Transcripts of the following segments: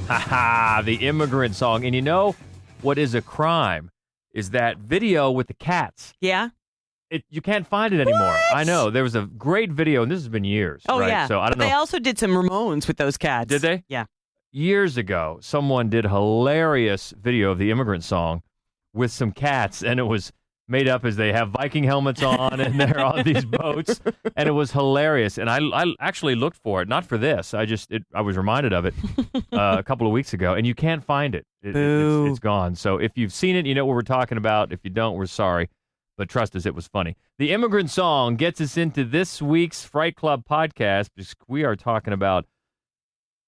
Ha, the immigrant song. And you know what is a crime is that video with the cats. Yeah? You can't find it anymore. What? I know. There was a great video, and this has been years. Oh, right? yeah. So I don't know. They also did some Ramones with those cats. Did they? Yeah. Years ago, someone did a hilarious video of the immigrant song with some cats, and it was made up as they have Viking helmets on, and they're on these boats, and it was hilarious. And I actually looked for it, not for this. I was reminded of it a couple of weeks ago, and you can't find it. It's gone. So if you've seen it, you know what we're talking about. If you don't, we're sorry. But trust us, it was funny. The immigrant song gets us into this week's Fright Club podcast because we are talking about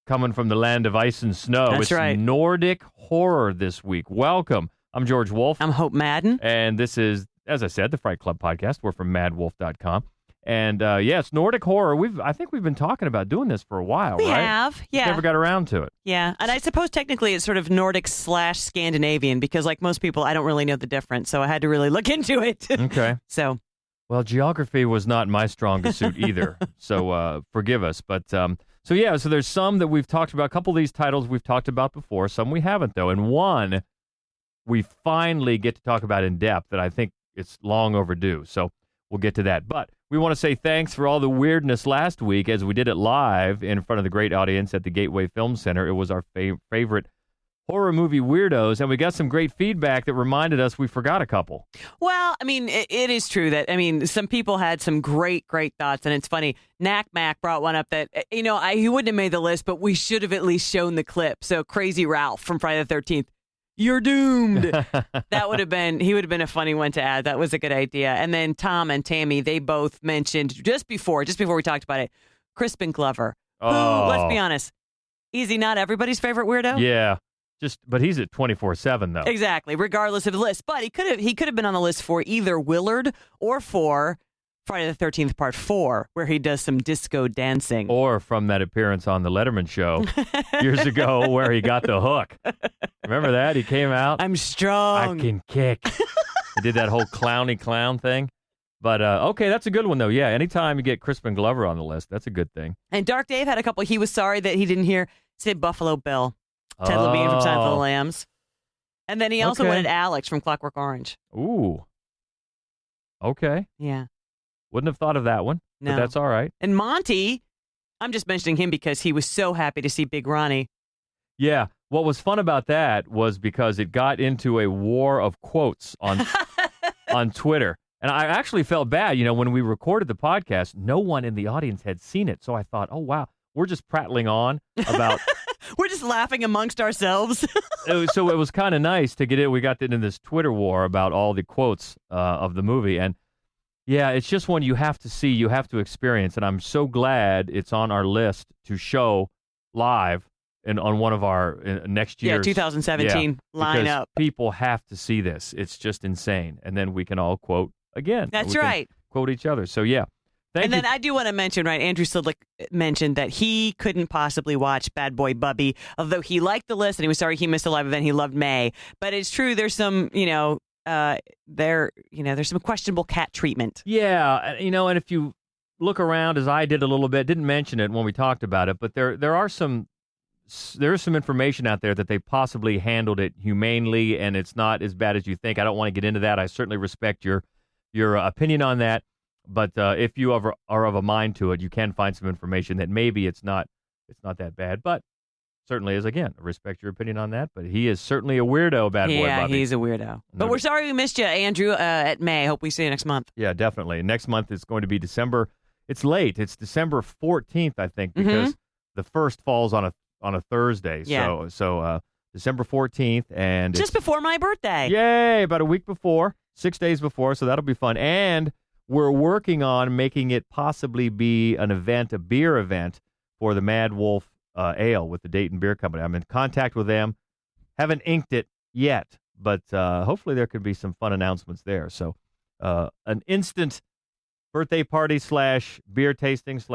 coming from the land of ice and snow. That's it's right. Nordic horror this week. Welcome. I'm George Wolf. I'm Hope Madden. And this is, as I said, the Fright Club podcast. We're from madwolf.com. And it's Nordic horror. I think we've been talking about doing this for a while, we right? We have, yeah. Never got around to it. Yeah, and I suppose technically it's sort of Nordic/Scandinavian because like most people, I don't really know the difference, so I had to really look into it. Okay. Well, geography was not my strongest suit either, so forgive us. But so there's some that we've talked about. A couple of these titles we've talked about before. Some we haven't, though. And one we finally get to talk about in depth that I think it's long overdue. So we'll get to that. But we want to say thanks for all the weirdness last week as we did it live in front of the great audience at the Gateway Film Center. It was our favorite horror movie weirdos, and we got some great feedback that reminded us we forgot a couple. Well, I mean, it is true that, some people had some great thoughts, and it's funny. Knack Mac brought one up that, he wouldn't have made the list, but we should have at least shown the clip. So Crazy Ralph from Friday the 13th. You're doomed. He would have been a funny one to add. That was a good idea. And then Tom and Tammy, they both mentioned just before we talked about it, Crispin Glover. Oh. Who, let's be honest, is he not everybody's favorite weirdo? Yeah. But he's at 24/7 though. Exactly, regardless of the list. But he could have been on the list for either Willard or for Friday the 13th Part 4, where he does some disco dancing. Or from that appearance on the Letterman show years ago where he got the hook. Remember that? He came out. I'm strong. I can kick. He did that whole clowny clown thing. But, okay, that's a good one, though. Yeah, anytime you get Crispin Glover on the list, that's a good thing. And Dark Dave had a couple. He was sorry that he didn't say Buffalo Bill. Ted Levine from Silence of the Lambs. And then he also wanted Alex from Clockwork Orange. Ooh. Okay. Yeah. Wouldn't have thought of that one, no. But that's all right. And Monty, I'm just mentioning him because he was so happy to see Big Ronnie. Yeah. What was fun about that was because it got into a war of quotes on on Twitter. And I actually felt bad. When we recorded the podcast, no one in the audience had seen it. So I thought, oh, wow, we're just prattling on about... We're just laughing amongst ourselves. So it was kind of nice to get it. We got into this Twitter war about all the quotes of the movie. And yeah, it's just one you have to see, you have to experience. And I'm so glad it's on our list to show live on one of our next year's. 2017 lineup. People have to see this. It's just insane. And then we can all quote again. That's right. Quote each other. So yeah. And then I do want to mention, right, Andrew Sidlick mentioned that he couldn't possibly watch Bad Boy Bubby, although he liked the list and he was sorry he missed a live event. He loved May. But it's true, there's some, there's some questionable cat treatment. Yeah, and if you look around, as I did a little bit, didn't mention it when we talked about it, but there is some information out there that they possibly handled it humanely, and it's not as bad as you think. I don't want to get into that. I certainly respect your opinion on that. But if you are of a mind to it, you can find some information that maybe it's not that bad. But certainly is, again, I respect your opinion on that. But he is certainly a weirdo, Bad Boy Bubby. Yeah, he's a weirdo. But we're sorry we missed you, Andrew, at May. Hope we see you next month. Yeah, definitely. Next month is going to be December. It's late. It's December 14th, I think, because the first falls on a Thursday. Yeah. So December 14th. And just before my birthday. Yay, about a week before, 6 days before. So that'll be fun. And we're working on making it possibly be an event, a beer event for the Mad Wolf Ale with the Dayton Beer Company. I'm in contact with them. Haven't inked it yet, but hopefully there could be some fun announcements there. So an instant birthday party / beer tasting /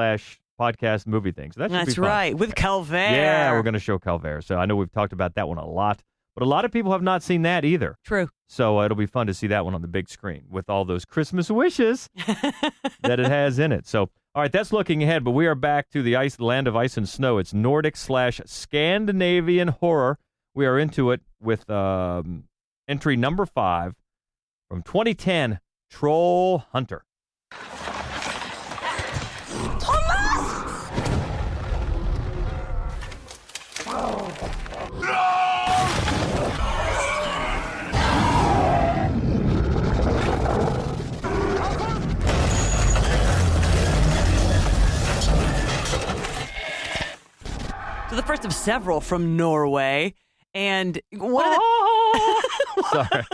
podcast movie thing. So that should be fun. That's right, with Calvert. Yeah, we're going to show Calvert. So I know we've talked about that one a lot. But a lot of people have not seen that either. True. So it'll be fun to see that one on the big screen with all those Christmas wishes that it has in it. So, All right, that's looking ahead, but we are back to the land of ice and snow. It's Nordic/Scandinavian horror. We are into it with entry number 5 from 2010, Troll Hunter. So the first of several from Norway, and one of Sorry.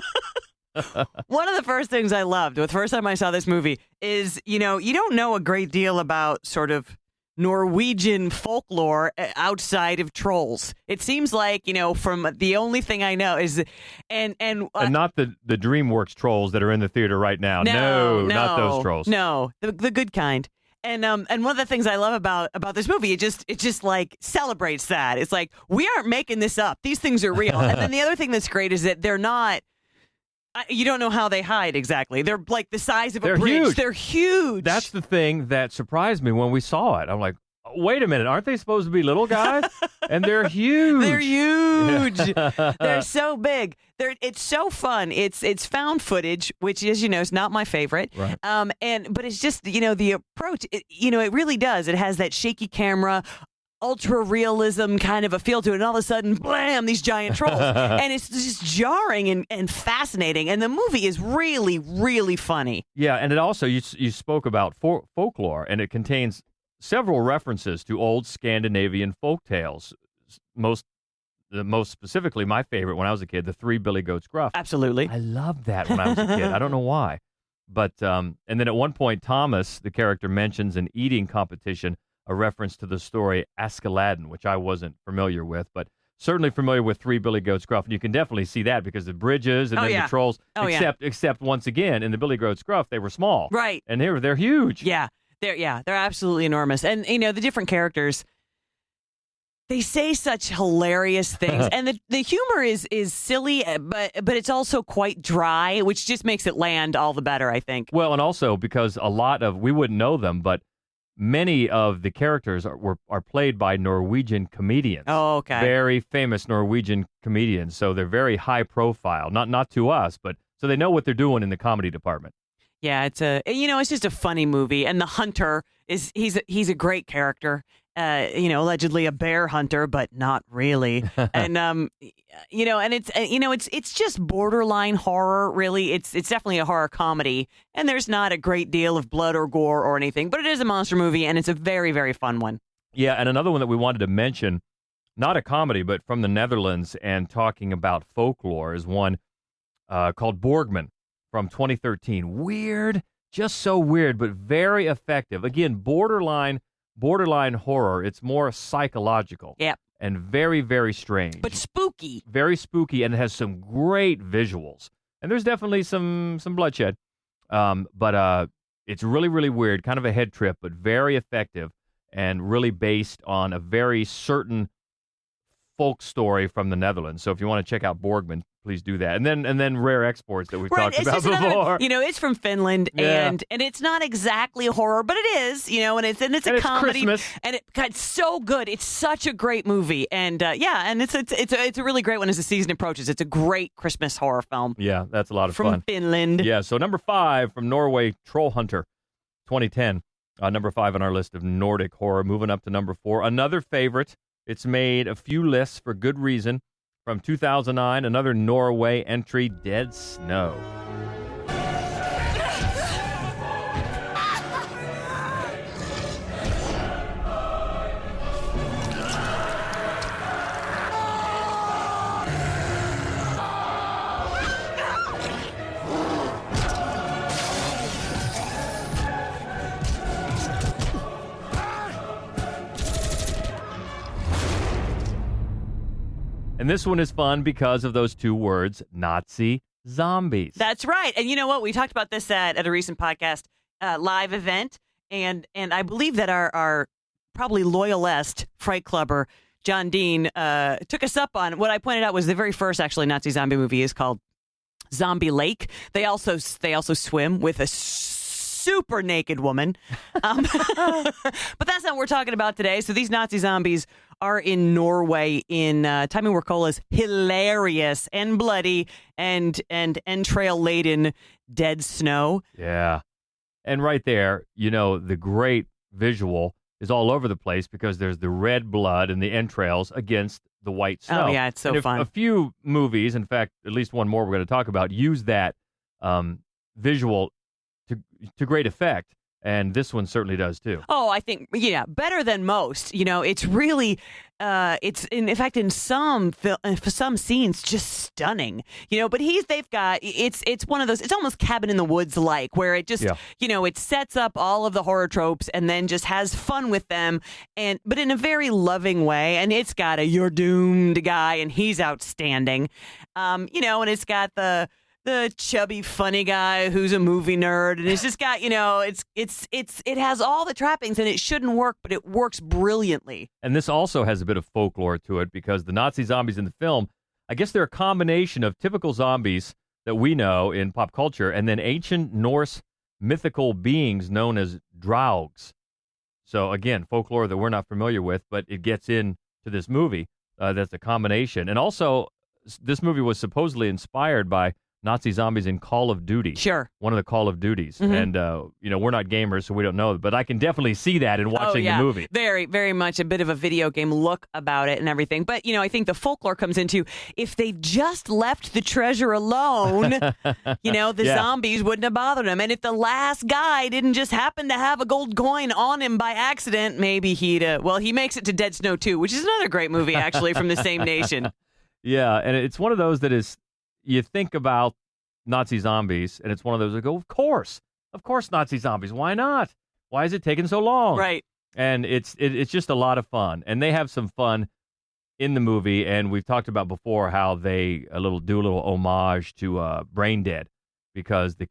one of the first things I loved the first time I saw this movie is, you don't know a great deal about sort of Norwegian folklore outside of trolls. It seems like, from the only thing I know is, and not the DreamWorks trolls that are in the theater right now. No, not those trolls. No, the good kind. And one of the things I love about this movie, it just like celebrates that. It's like, we aren't making this up. These things are real. And then the other thing that's great is that they're not. You don't know how they hide exactly. They're like the size of a bridge. Huge. They're huge. That's the thing that surprised me when we saw it. I'm like, wait a minute, aren't they supposed to be little guys? And they're huge. They're huge. They're so big. It's so fun. It's found footage, which, as you know, is not my favorite. Right. But it's just, the approach. It really does. It has that shaky camera, ultra realism kind of a feel to it, and all of a sudden, blam, these giant trolls. And it's just jarring and fascinating. And the movie is really, really funny. Yeah, and it also, you spoke about folklore, and it contains several references to old Scandinavian folk tales. Most specifically, my favorite when I was a kid, the Three Billy Goats Gruff. Absolutely. I loved that when I was a kid. I don't know why. But, and then at one point, Thomas, the character, mentions an eating competition, a reference to the story Askeladden, which I wasn't familiar with, but certainly familiar with Three Billy Goats Gruff. And you can definitely see that because the bridges and the trolls, except once again, in the Billy Goats Gruff, they were small. Right. And they're huge. Yeah. They're absolutely enormous. And, the different characters, they say such hilarious things. And the humor is silly, but it's also quite dry, which just makes it land all the better, I think. Well, and also because we wouldn't know them, but many of the characters are played by Norwegian comedians. Oh, okay. Very famous Norwegian comedians. So they're very high profile. Not to us, but so they know what they're doing in the comedy department. Yeah, it's just a funny movie, and the hunter he's a great character. Allegedly a bear hunter, but not really. And and it's just borderline horror. Really, it's definitely a horror comedy, and there's not a great deal of blood or gore or anything, but it is a monster movie, and it's a very, very fun one. Yeah, and another one that we wanted to mention, not a comedy, but from the Netherlands, and talking about folklore, is one called Borgman. From 2013. Weird, just so weird, but very effective. Again, borderline horror. It's more psychological. Yep. And very, very strange. But spooky. Very spooky, and it has some great visuals. And there's definitely some bloodshed. But it's really, really weird, kind of a head trip, but very effective, and really based on a very certain folk story from the Netherlands. So if you want to check out Borgman, please do that. And then Rare Exports that we've talked about before. It's from Finland, and it's not exactly a horror, but it is, and it's a comedy. Christmas. And it's so good. It's such a great movie. And and it's a really great one as the season approaches. It's a great Christmas horror film. Yeah, that's a lot of fun. From Finland. Yeah, so number 5 from Norway, Troll Hunter, 2010. Number 5 on our list of Nordic horror. Moving up to number 4, another favorite. It's made a few lists for good reason. From 2009, another Norway entry, Dead Snow. And this one is fun because of those two words, Nazi zombies. That's right. And you know what? We talked about this at a recent podcast live event. And I believe that our probably loyalist Fright Clubber, John Dean, took us up on what I pointed out was the very first actually Nazi zombie movie is called Zombie Lake. They also swim with a super naked woman. But that's not what we're talking about today. So these Nazi zombies are in Norway in Tommy Wirkola's hilarious and bloody and entrail-laden Dead Snow. Yeah. And right there, the great visual is all over the place because there's the red blood and the entrails against the white snow. Oh, yeah, it's so fun. A few movies, in fact, at least one more we're going to talk about, use that visual to great effect. And this one certainly does too. Oh, I think, better than most. It's really, it's in fact in some scenes just stunning. But they've got it's one of those. It's almost Cabin in the Woods like, where it just it sets up all of the horror tropes and then just has fun with them, but in a very loving way. And it's got a "you're doomed" guy, and he's outstanding. And it's got the chubby funny guy who's a movie nerd, and it's just got it has all the trappings, and it shouldn't work, but it works brilliantly. And this also has a bit of folklore to it because the Nazi zombies in the film, I guess they're a combination of typical zombies that we know in pop culture and then ancient Norse mythical beings known as draugs. So again, folklore that we're not familiar with, but it gets into this movie. That's a combination. And also, this movie was supposedly inspired by Nazi zombies in Call of Duty. Sure. One of the Call of Duties. Mm-hmm. And, we're not gamers, so we don't know. But I can definitely see that in watching the movie. Very, very much a bit of a video game look about it and everything. But, I think the folklore comes into if they just left the treasure alone, the zombies wouldn't have bothered him. And if the last guy didn't just happen to have a gold coin on him by accident, maybe he makes it to Dead Snow 2, which is another great movie, actually, from the same nation. Yeah, and it's one of those that is... You think about Nazi zombies, and it's one of those that go, of course Nazi zombies. Why not? Why is it taking so long? Right. And it's just a lot of fun. And they have some fun in the movie, and we've talked about before how they do a little homage to Brain Dead, because the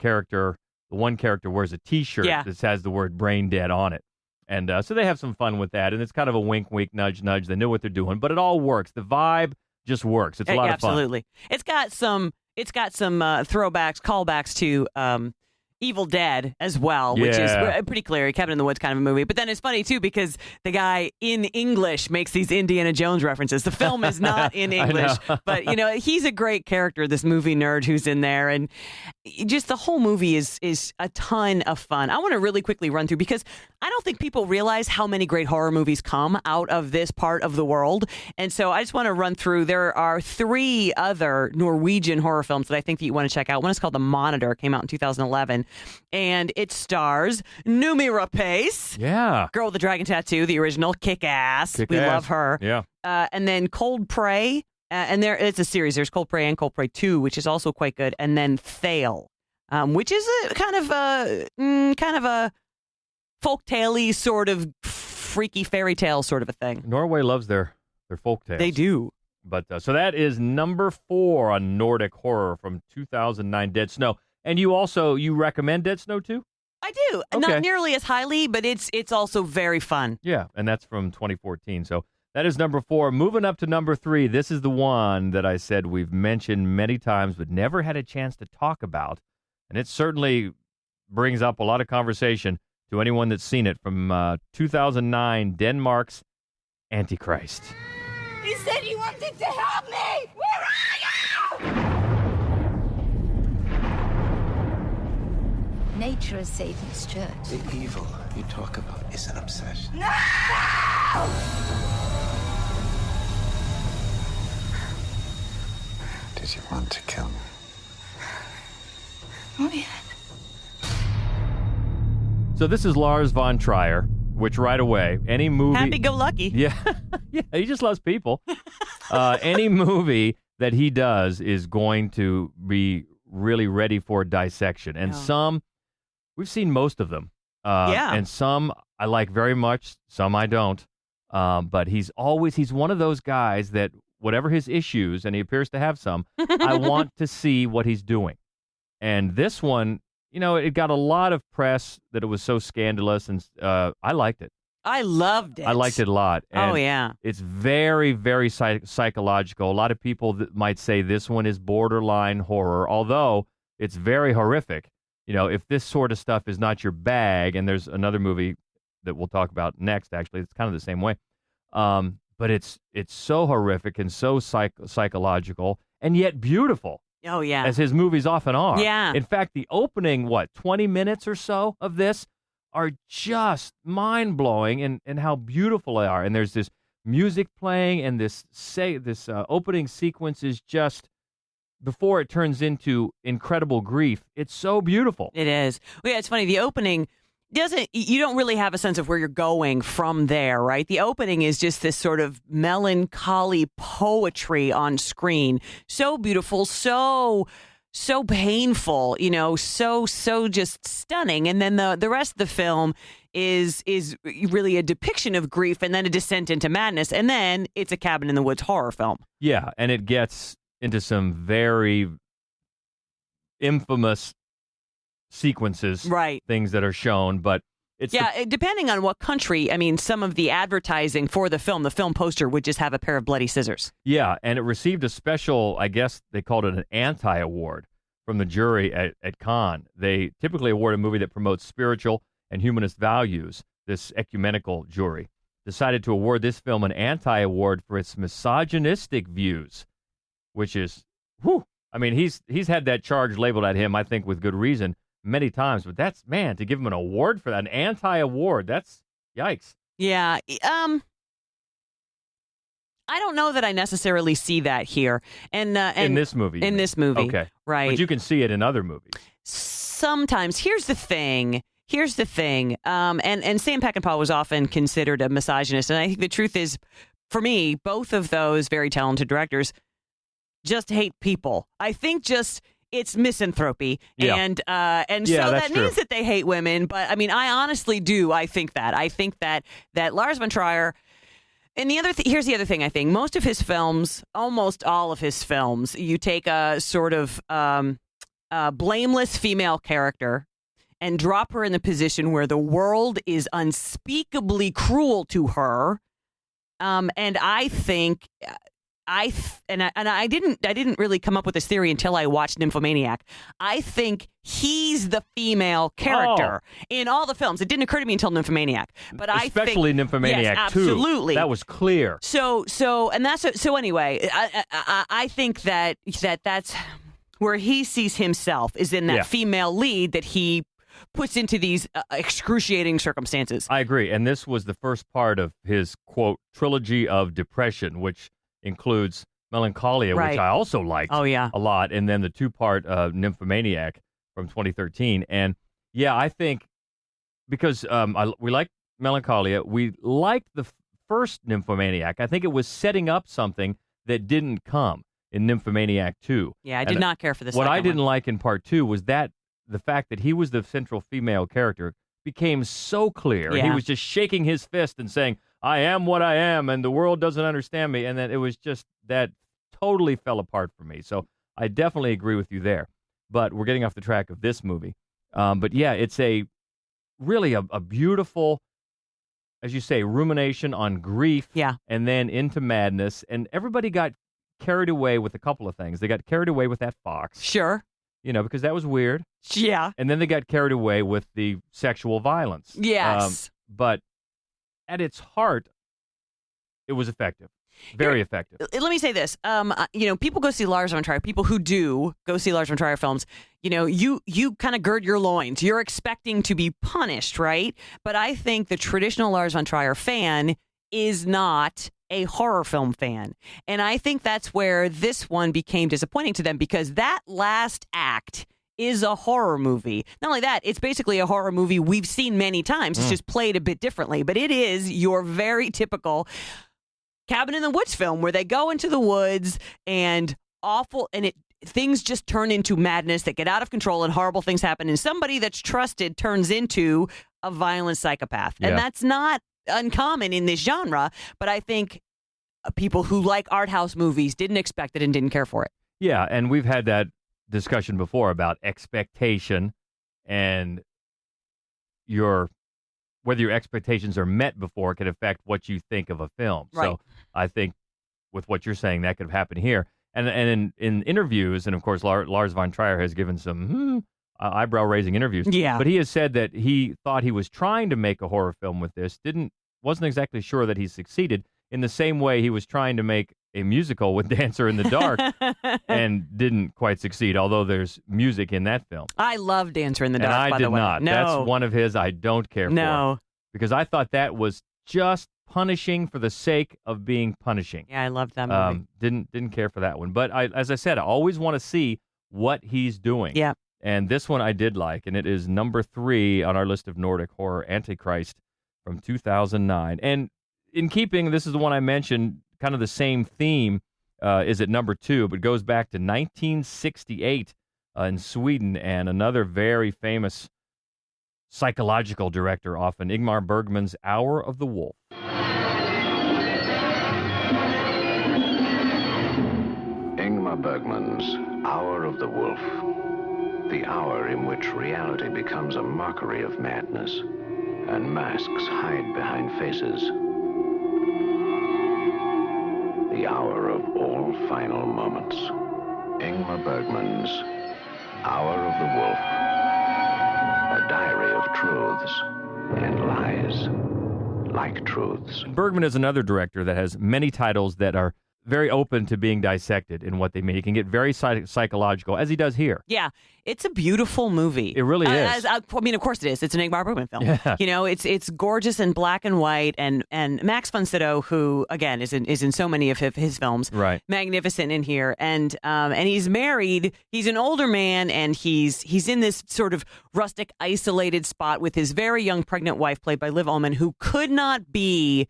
one character wears a T-shirt that has the word Brain Dead on it. And so they have some fun with that, and it's kind of a wink, wink, nudge, nudge. They know what they're doing, but it all works. The vibe just works. It's a lot of fun. Absolutely. It's got some throwbacks, callbacks to Evil Dead as well, which is pretty clear. Cabin in the Woods kind of a movie. But then it's funny, too, because the guy in English makes these Indiana Jones references. The film is not in English, but, he's a great character, this movie nerd who's in there. And just the whole movie is a ton of fun. I want to really quickly run through, because I don't think people realize how many great horror movies come out of this part of the world. And so I just want to run through. There are 3 other Norwegian horror films that I think that you want to check out. One is called The Monitor, came out in 2011. And it stars Noomi Rapace. Yeah. Girl with the Dragon Tattoo, the original. Kick-ass. We love her. Yeah. And then Cold Prey. And it's a series. There's Cold Prey and Cold Prey 2, which is also quite good. And then Thale, which is a kind of a folk tale-y sort of freaky fairy tale sort of a thing. Norway loves their folk tales. They do. But so that is number 4 on Nordic horror from 2009, Dead Snow. And you recommend Dead Snow too? I do. Okay. Not nearly as highly, but it's also very fun. Yeah, and that's from 2014. So that is number 4. Moving up to number 3, this is the one that I said we've mentioned many times but never had a chance to talk about. And it certainly brings up a lot of conversation to anyone that's seen it, from 2009, Denmark's Antichrist. You said you wanted to help me! Where are you? Nature is Satan's church. The evil you talk about is an obsession. No! Did you want to kill me? Not yet. So this is Lars von Trier, which right away, any movie... Happy-go-lucky. Yeah, he just loves people. Any movie that he does is going to be really ready for dissection. And some... We've seen most of them. And some I like very much, some I don't. But he's one of those guys that whatever his issues, and he appears to have some, I want to see what he's doing. And this one, it got a lot of press that it was so scandalous, and I liked it. I loved it. I liked it a lot. And it's very, very psychological. A lot of people might say this one is borderline horror, although it's very horrific. if this sort of stuff is not your bag, and there's another movie that we'll talk about next, actually, it's kind of the same way. But it's so horrific and so psychological and yet beautiful. Oh, yeah. As his movies often are. Yeah. In fact, the opening, 20 minutes or so of this are just mind-blowing in how beautiful they are. And there's this music playing, and this opening sequence is just, before it turns into incredible grief, it's so beautiful. It is. Well, yeah, it's funny. The opening you don't really have a sense of where you're going from there, right? The opening is just this sort of melancholy poetry on screen. So beautiful, so painful, so just stunning. And then the rest of the film is really a depiction of grief, and then a descent into madness, and then it's a cabin in the woods horror film. Yeah, and it gets into some very infamous sequences, right? Things that are shown, but it's depending on what country. I mean, some of the advertising for the film poster would just have a pair of bloody scissors. Yeah, and it received a special, I guess they called it an anti-award from the jury at Cannes. They typically award a movie that promotes spiritual and humanist values. This ecumenical jury decided to award this film an anti-award for its misogynistic views, which is, I mean, he's had that charge labeled at him, I think, with good reason, many times, but to give him an award for that, an anti-award, that's yikes. Yeah. I don't know that I necessarily see that here. And in this movie. Okay. Right. But you can see it in other movies. Sometimes. Here's the thing. And Sam Peckinpah was often considered a misogynist, and I think the truth is, for me, both of those very talented directors just hate people. I think it's misanthropy, and so that means that they hate women. But I mean, I honestly do. I think that Lars von Trier. And here's the other thing. I think most of his films, almost all of his films, you take a sort of blameless female character and drop her in the position where the world is unspeakably cruel to her, and I think. I didn't really come up with this theory until I watched Nymphomaniac. I think he's the female character in all the films. It didn't occur to me until Nymphomaniac, but especially Nymphomaniac, yes, absolutely. That was clear. So anyway, I think that's where he sees himself, is in that female lead that he puts into these excruciating circumstances. I agree, and this was the first part of his quote trilogy of depression, which includes Melancholia, which I also liked a lot, and then the two-part Nymphomaniac from 2013. And I think because we liked Melancholia, we liked the first Nymphomaniac. I think it was setting up something that didn't come in Nymphomaniac 2. Yeah, I did not care for this. What I didn't like in part 2 was that the fact that he was the central female character became so clear. Yeah. He was just shaking his fist and saying, I am what I am, and the world doesn't understand me. And then it was just that totally fell apart for me. So I definitely agree with you there. But we're getting off the track of this movie. But it's really a beautiful, as you say, rumination on grief. Yeah. And then into madness. And everybody got carried away with a couple of things. They got carried away with that fox. Sure. Because that was weird. Yeah. And then they got carried away with the sexual violence. Yes. But at its heart, it was effective. Very effective. Let me say this. People go see Lars von Trier. People who do go see Lars von Trier films, you kind of gird your loins. You're expecting to be punished, right? But I think the traditional Lars von Trier fan is not a horror film fan. And I think that's where this one became disappointing to them, because that last act is a horror movie. Not only that, it's basically a horror movie we've seen many times. It's just played a bit differently. But it is your very typical cabin in the woods film where they go into the woods and things just turn into madness that get out of control and horrible things happen. And somebody that's trusted turns into a violent psychopath. Yeah. And that's not uncommon in this genre. But I think people who like art house movies didn't expect it and didn't care for it. Yeah, and we've had that discussion before about expectation and whether your expectations are met before can affect what you think of a film. Right. So I think with what you're saying, that could have happened here. And in interviews, and of course Lars von Trier has given some eyebrow-raising interviews. Yeah. But he has said that he thought he was trying to make a horror film with this, wasn't exactly sure that he succeeded, in the same way he was trying to make a musical with Dancer in the Dark and didn't quite succeed, although there's music in that film. I love Dancer in the Dark, and by the way. I did not. No. That's one of his I don't care for. Because I thought that was just punishing for the sake of being punishing. Yeah, I loved that movie. Didn't care for that one. But as I said, I always want to see what he's doing. Yeah. And this one I did like, and it is number 3 on our list of Nordic horror, Antichrist from 2009. And in keeping, this is the one I mentioned, kind of the same theme is at number 2, but goes back to 1968 in Sweden, and another very famous psychological director, often Ingmar Bergman's Hour of the Wolf. Ingmar Bergman's Hour of the Wolf. The hour in which reality becomes a mockery of madness, and masks hide behind faces. The hour of all final moments. Ingmar Bergman's Hour of the Wolf. A diary of truths and lies, like truths. Bergman is another director that has many titles that are very open to being dissected in what they mean. He can get very psychological, as he does here. Yeah, it's a beautiful movie. It really is. I mean, of course it is. It's an Ingmar Bergman film. Yeah. You know, it's gorgeous in black and white, and Max von Sydow, who again is in so many of his films, right? Magnificent in here, and he's married. He's an older man, and he's in this sort of rustic, isolated spot with his very young pregnant wife, played by Liv Ullmann, who could not be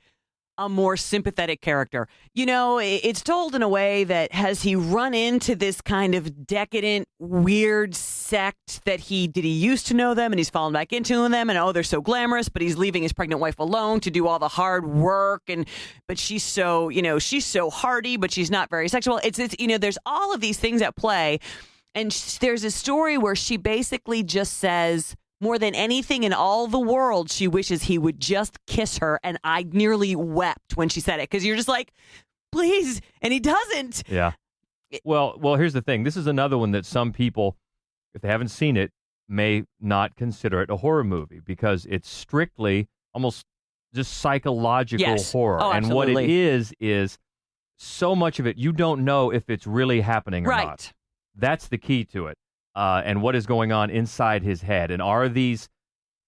a more sympathetic character. You know, it's told in a way that has he run into this kind of decadent, weird sect that he used to know them and he's fallen back into them, and oh, they're so glamorous, but he's leaving his pregnant wife alone to do all the hard work, but she's so hardy, but she's not very sexual. It's there's all of these things at play, and there's a story where she basically just says, more than anything in all the world, she wishes he would just kiss her. And I nearly wept when she said it, because you're just like, please. And he doesn't. Yeah. Well, here's the thing. This is another one that some people, if they haven't seen it, may not consider it a horror movie, because it's strictly almost just psychological horror. Oh, and what it is so much of it, you don't know if it's really happening or not. That's the key to it. And what is going on inside his head. And are these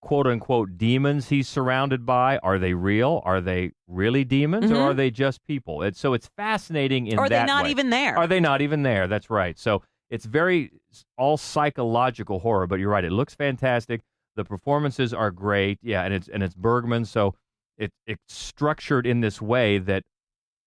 quote-unquote demons he's surrounded by, are they real? Are they really demons, or are they just people? So it's fascinating in that way. Are they not even there? Are they not even there? That's right. So it's very all psychological horror, but you're right. It looks fantastic. The performances are great. Yeah, and it's Bergman, so it's structured in this way that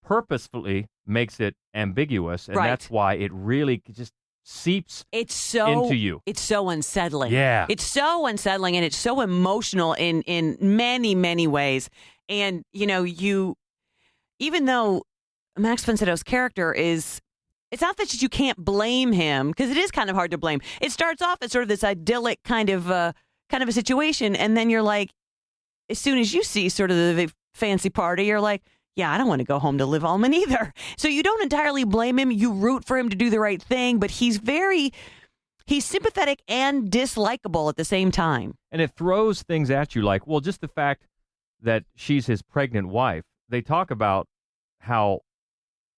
purposefully makes it ambiguous, and that's why it really just seeps into you. It's so unsettling. Yeah. It's so unsettling, and it's so emotional in many, many ways. And, even though Max von Sydow's character it's not that you can't blame him, because it is kind of hard to blame. It starts off as sort of this idyllic kind of a situation, and then you're like, as soon as you see sort of the fancy party, you're like, yeah, I don't want to go home to Liv Ullmann either. So you don't entirely blame him. You root for him to do the right thing, but he's sympathetic and dislikable at the same time. And it throws things at you like, well, just the fact that she's his pregnant wife. They talk about how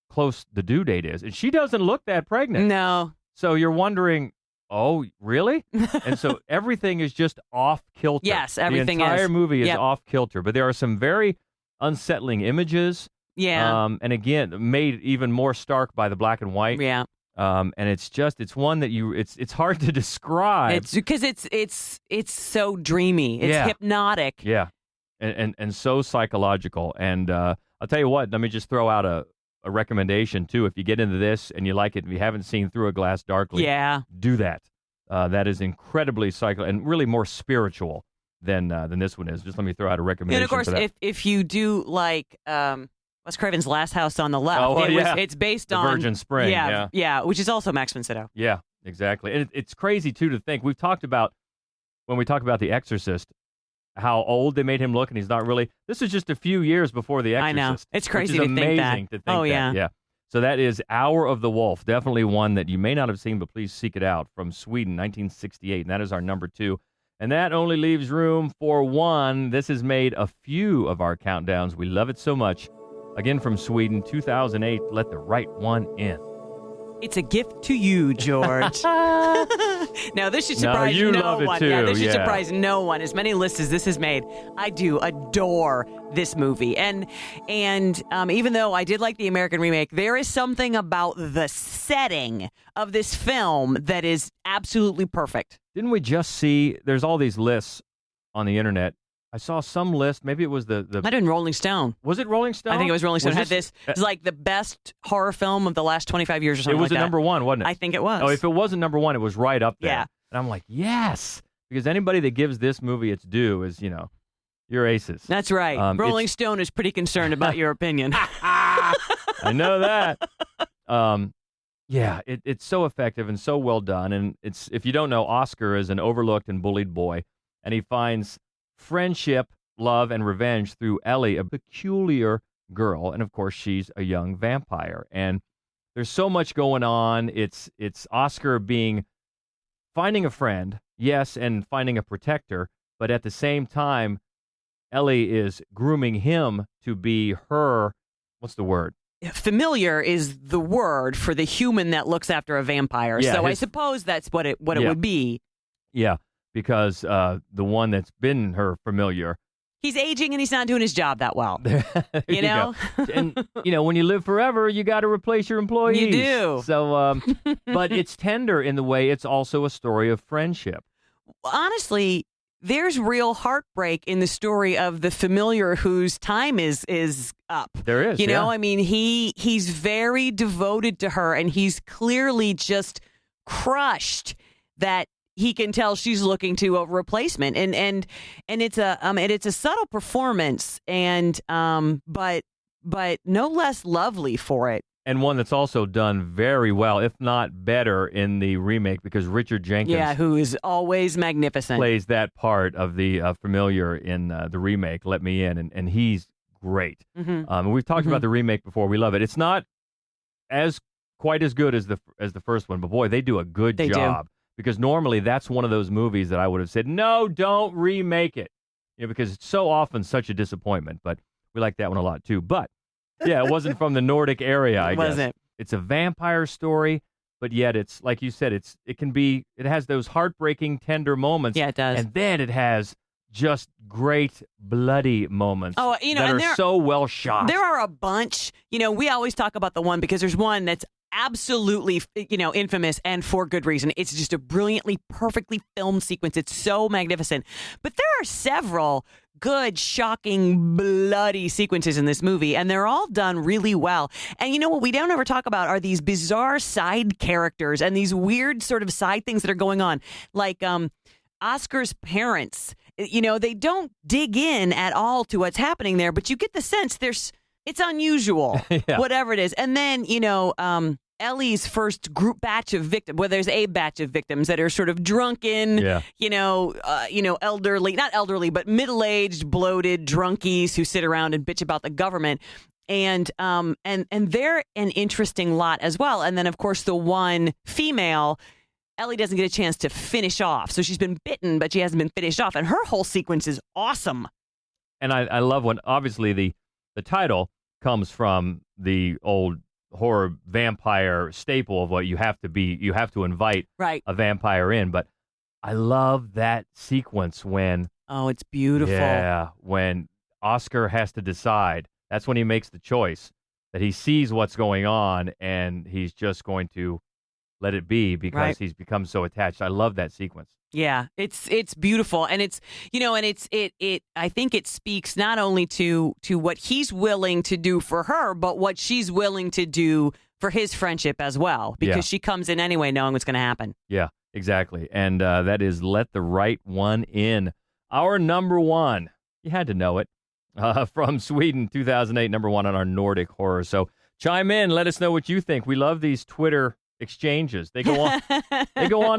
close the due date is, and she doesn't look that pregnant. No. So you're wondering, oh, really? And so everything is just off kilter. Yes, everything is. The entire movie is off kilter, but there are some very unsettling images. Yeah. And again, made even more stark by the black and white. Yeah. And it's one that it's hard to describe. It's because it's so dreamy. It's hypnotic. Yeah. And so psychological. And I'll tell you what, let me just throw out a recommendation too. If you get into this and you like it, if you haven't seen Through a Glass Darkly, do that. That is incredibly psychological and really more spiritual than this one is. Just let me throw out a recommendation. And of course, for that. if you do like Wes Craven's Last House on the Left, it's based on Virgin Spring. Yeah, which is also Max von Sydow. Yeah, exactly. And it's crazy too to think we've talked about when we talk about The Exorcist, how old they made him look, and he's not really. This is just a few years before The Exorcist. I know, it's crazy which is to think that. amazing to think that. Yeah. So that is Hour of the Wolf. Definitely one that you may not have seen, but please seek it out. From Sweden, 1968. And that is our number 2. And that only leaves room for 1. This has made a few of our countdowns. We love it so much. Again, from Sweden, 2008. Let the Right One In. It's a gift to you, George. Now, this should surprise you no love it one. too, Yeah, this should yeah. surprise no one. As many lists as this has made, I do adore this movie. And even though I did like the American remake, there is something about the setting of this film that is absolutely perfect. Didn't we just see, there's all these lists on the internet. I saw some list, maybe it was the Might have been Rolling Stone. was it Rolling Stone? I think it was Rolling Stone. Was Had this it's like the best horror film of the last 25 years or It something was like a that. number 1, wasn't it? I think it was. Oh, if it wasn't number 1, it was right up there. Yeah. And I'm like, yes, because anybody that gives this movie its due is, you're aces. That's right. Rolling Stone is pretty concerned about your opinion. I know that. Yeah, it's so effective and so well done. And it's, if you don't know, Oscar is an overlooked and bullied boy, and he finds friendship, love, and revenge through Ellie, a peculiar girl, and of course she's a young vampire. And there's so much going on. It's Oscar finding a friend, yes, and finding a protector, but at the same time, Ellie is grooming him to be her, what's the word? Familiar is the word for the human that looks after a vampire. Yeah, so I suppose that's what it would be. Yeah, because the one that's been her familiar. He's aging and he's not doing his job that well. you know? And, when you live forever, you got to replace your employees. You do. So, but it's tender in the way it's also a story of friendship. Honestly, there's real heartbreak in the story of the familiar whose time is up. There is, I mean, he's very devoted to her, and he's clearly just crushed that he can tell she's looking to a replacement, and it's a subtle performance, and but no less lovely for it. And one that's also done very well, if not better, in the remake, because Richard Jenkins, who is always magnificent, plays that part of the familiar in the remake, Let Me In, and he's great. Mm-hmm. We've talked about the remake before. We love it. It's not quite as good as the first one, but boy, they do a good job. Because normally that's one of those movies that I would have said, no, don't remake it, because it's so often such a disappointment. But we like that one a lot too. But yeah, it wasn't from the Nordic area, I guess. Wasn't. It's a vampire story, but yet it's, like you said, it has those heartbreaking, tender moments. Yeah, it does. And then it has just great bloody moments that are so well shot. There are a bunch. We always talk about the one because there's one that's absolutely, infamous, and for good reason. It's just a brilliantly, perfectly filmed sequence. It's so magnificent. But there are several good, shocking, bloody sequences in this movie, and they're all done really well. And what we don't ever talk about are these bizarre side characters and these weird sort of side things that are going on. Like Oscar's parents, they don't dig in at all to what's happening there, but you get the sense it's unusual, whatever it is. And then, Ellie's first group batch of victims, there's a batch of victims that are sort of drunken, elderly, not elderly, but middle-aged, bloated drunkies who sit around and bitch about the government. And they're an interesting lot as well. And then, of course, the one female, Ellie doesn't get a chance to finish off. So she's been bitten, but she hasn't been finished off. And her whole sequence is awesome. And I love when, obviously, the title comes from the old horror vampire staple of what you have to invite a vampire in. But I love that sequence when... Oh, it's beautiful. Yeah, when Oscar has to decide. That's when he makes the choice that he sees what's going on and he's just going to let it be because he's become so attached. I love that sequence. Yeah, it's beautiful, and it's I think it speaks not only to what he's willing to do for her, but what she's willing to do for his friendship as well, because she comes in anyway knowing what's going to happen. Yeah, exactly, and that is Let the Right One In. Our number 1, you had to know it, from Sweden, 2008, number 1 on our Nordic horror. So chime in, let us know what you think. We love these Twitter exchanges. They go on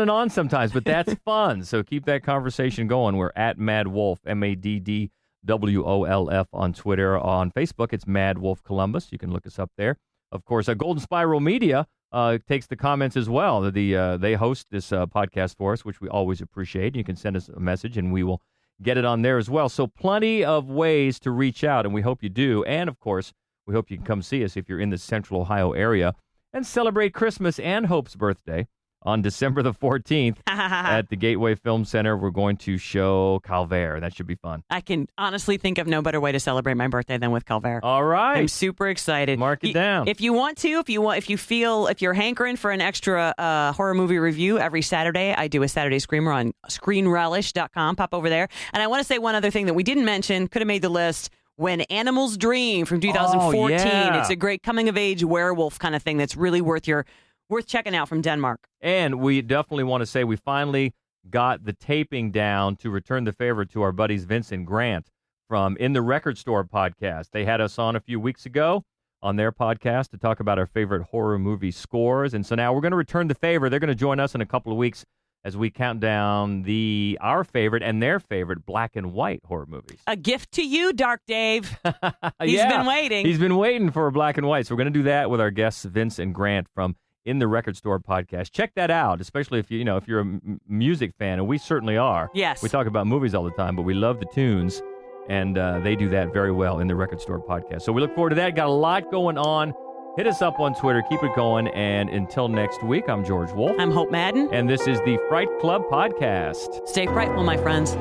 and on sometimes, but that's fun. So keep that conversation going. We're at Mad Wolf, MADDWOLF on Twitter. On Facebook, it's Mad Wolf Columbus. You can look us up there. of course, Golden Spiral Media takes the comments as well. They host this podcast for us, which we always appreciate. You can send us a message, and we will get it on there as well. So plenty of ways to reach out, and we hope you do. And, of course, we hope you can come see us if you're in the Central Ohio area and celebrate Christmas and Hope's birthday on December the 14th at the Gateway Film Center. We're going to show Calvert. That should be fun. I can honestly think of no better way to celebrate my birthday than with Calvert. All right. I'm super excited. Mark it down. If you want to, if you're hankering for an extra horror movie review every Saturday, I do a Saturday Screamer on screenrelish.com. Pop over there. And I want to say one other thing that we didn't mention, could have made the list. When Animals Dream from 2014. Oh, yeah. It's a great coming-of-age werewolf kind of thing that's really worth checking out from Denmark. And we definitely want to say we finally got the taping down to return the favor to our buddies Vince and Grant from In the Record Store podcast. They had us on a few weeks ago on their podcast to talk about our favorite horror movie scores. And so now we're going to return the favor. They're going to join us in a couple of weeks as we count down our favorite and their favorite black and white horror movies. A gift to you, Dark Dave. He's been waiting. He's been waiting for a black and white. So we're going to do that with our guests Vince and Grant from In the Record Store podcast. Check that out, especially if you're a music fan, and we certainly are. Yes. We talk about movies all the time, but we love the tunes, and they do that very well in the Record Store podcast. So we look forward to that. Got a lot going on. Hit us up on Twitter. Keep it going. And until next week, I'm George Wolf. I'm Hope Madden. And this is the Fright Club Podcast. Stay frightful, my friends.